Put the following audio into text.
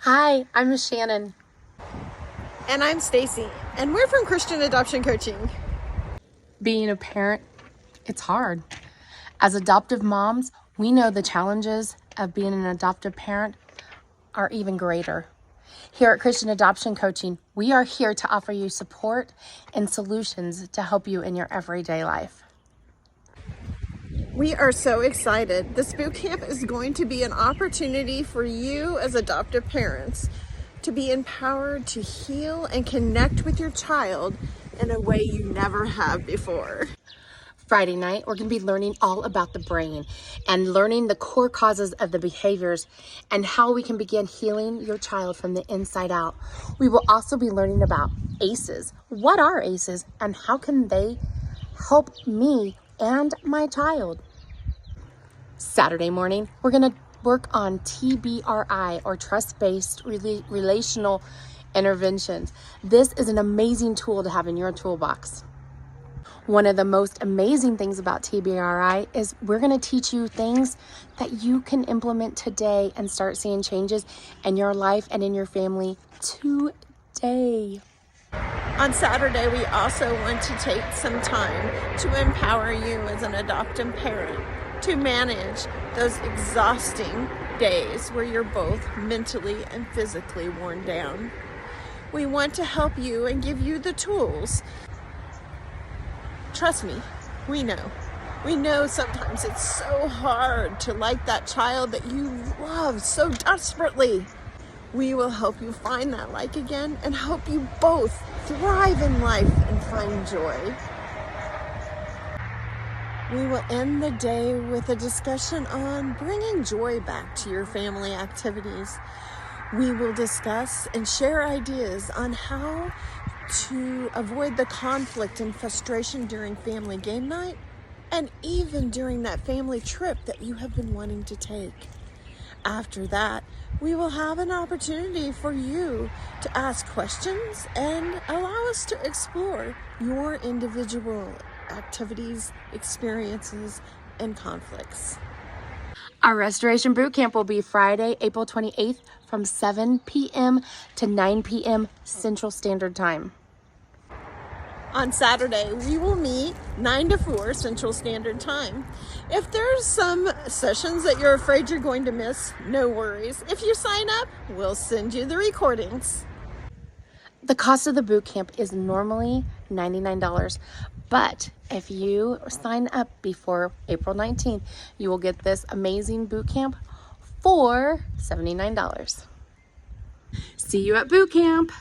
Hi, I'm Shannon. And I'm Stacy, and we're from Christian Adoption Coaching. Being a parent, it's hard. As adoptive moms, we know the challenges of being an adoptive parent are even greater. Here at Christian Adoption Coaching, we are here to offer you support and solutions to help you in your everyday life. We are so excited. This boot camp is going to be an opportunity for you as adoptive parents to be empowered to heal and connect with your child in a way you never have before. Friday night, we're going to be learning all about the brain and learning the core causes of the behaviors and how we can begin healing your child from the inside out. We will also be learning about ACEs. What are ACEs and how can they help me and my child? Saturday morning, we're going to work on TBRI, or trust-based relational interventions. This is an amazing tool to have in your toolbox. One of the most amazing things about TBRI is we're going to teach you things that you can implement today and start seeing changes in your life and in your family today. On Saturday, we also want to take some time to empower you as an adoptive parent to manage those exhausting days where you're both mentally and physically worn down. We want to help you and give you the tools. Trust me, we know. We know sometimes it's so hard to like that child that you love so desperately. We will help you find that like again and help you both thrive in life and find joy. We will end the day with a discussion on bringing joy back to your family activities. We will discuss and share ideas on how to avoid the conflict and frustration during family game night and even during that family trip that you have been wanting to take. After that, we will have an opportunity for you to ask questions and allow us to explore your individual activities, experiences, and conflicts. Our Restoration Bootcamp will be Friday, April 28th from 7 p.m. to 9 p.m. Central Standard Time. On Saturday, we will meet 9 to 4 Central Standard Time. If there's some sessions that you're afraid you're going to miss, no worries. If you sign up, we'll send you the recordings. The cost of the boot camp is normally $99, but if you sign up before April 19th, you will get this amazing boot camp for $79. See you at boot camp.